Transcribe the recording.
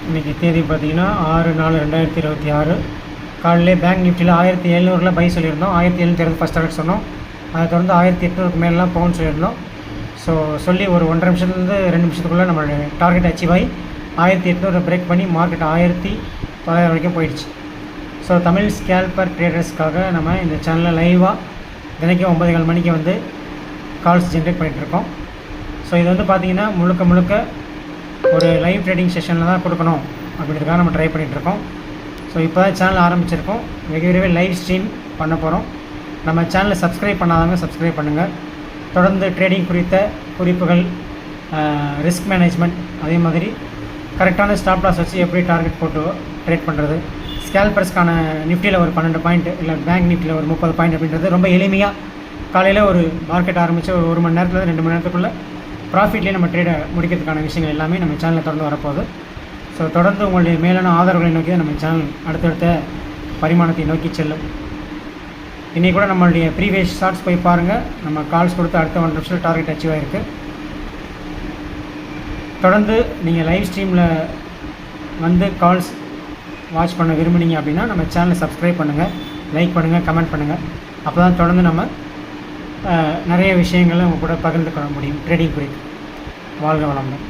இன்றைக்கி தேதி பார்த்திங்கன்னா 6/4/2026 காலையிலே பேங்க் நிஃப்டியில் 1700 பை சொல்லியிருந்தோம். 1700 ஃபஸ்ட் டார்கெட் சொன்னோம். அதை தொடர்ந்து 1800 மேலாம் போகும்னு சொல்லியிருந்தோம். ஸோ சொல்லி ஒரு 1.5 நிமிஷத்துலேருந்து 2 நிமிஷத்துக்குள்ளே நம்மளுடைய டார்கெட் அச்சீவ் ஆகி 1800 பிரேக் பண்ணி மார்க்கெட் 1900 வரைக்கும் போயிடுச்சு. ஸோ தமிழ் ஸ்கேல்பர் ட்ரேடர்ஸ்க்காக நம்ம இந்த சேனலில் லைவாக தினைக்கும் 9:15 மணிக்கு வந்து கால்ஸ் ஜென்ரேட் பண்ணிகிட்ருக்கோம். ஸோ இது வந்து பார்த்திங்கன்னா முழுக்க ஒரு லைவ் ட்ரேடிங் செஷனில் தான் கொடுக்கணும் அப்படின்றதுக்காக நம்ம ட்ரை பண்ணிகிட்ருக்கோம். ஸோ இப்போ தான் சேனல் ஆரம்பிச்சிருக்கோம். வெகு விரைவில் லைவ் ஸ்ட்ரீம் பண்ண போகிறோம். நம்ம சேனலை சப்ஸ்கிரைப் பண்ணாதவங்க சப்ஸ்கிரைப் பண்ணுங்கள். தொடர்ந்து ட்ரேடிங் குறித்த குறிப்புகள், ரிஸ்க் மேனேஜ்மெண்ட், அதே மாதிரி கரெக்டான ஸ்டாப் லாஸ் வச்சு எப்படி டார்கெட் போட்டு ட்ரேட் பண்ணுறது, ஸ்கேல்பர்ஸ்க்கான நிஃப்டியில் ஒரு 12 பாயிண்ட் இல்லை பேங்க் நிஃப்டியில் ஒரு 30 பாயிண்ட் அப்படின்றது ரொம்ப எளிமையாக காலையில் ஒரு மார்க்கெட் ஆரம்பித்து ஒரு 1 மணி நேரத்தில் 2 மணி நேரத்துக்குள்ளே ப்ராஃபிட்லேயே நம்ம ட்ரேடை முடிக்கிறதுக்கான விஷயங்கள் எல்லாமே நம்ம சேனலில் தொடர்ந்து வரப்போகுது. ஸோ தொடர்ந்து உங்களுடைய மேலான ஆதரவுகளை நோக்கி தான் நம்ம சேனல் அடுத்தடுத்த பரிமாணத்தை நோக்கி செல்லும். இன்றைக்கி கூட நம்மளுடைய ப்ரீவியஸ் ஷார்ட்ஸ் போய் பாருங்கள். நம்ம கால்ஸ் கொடுத்து அடுத்த 1 நிமிஷம் டார்கெட் அச்சீவ் ஆகிருக்கு. தொடர்ந்து நீங்கள் லைவ் ஸ்ட்ரீமில் வந்து கால்ஸ் வாட்ச் பண்ண விரும்புனீங்க அப்படின்னா நம்ம சேனலை சப்ஸ்கிரைப் பண்ணுங்கள், லைக் பண்ணுங்கள், கமெண்ட் பண்ணுங்கள். அப்போ தான் தொடர்ந்து நம்ம நிறைய விஷயங்களை உங்கள் கூட பகிர்ந்து கொள்ள முடியும் ட்ரேடிங் குறித்து. வாழ்க வளமுடன்.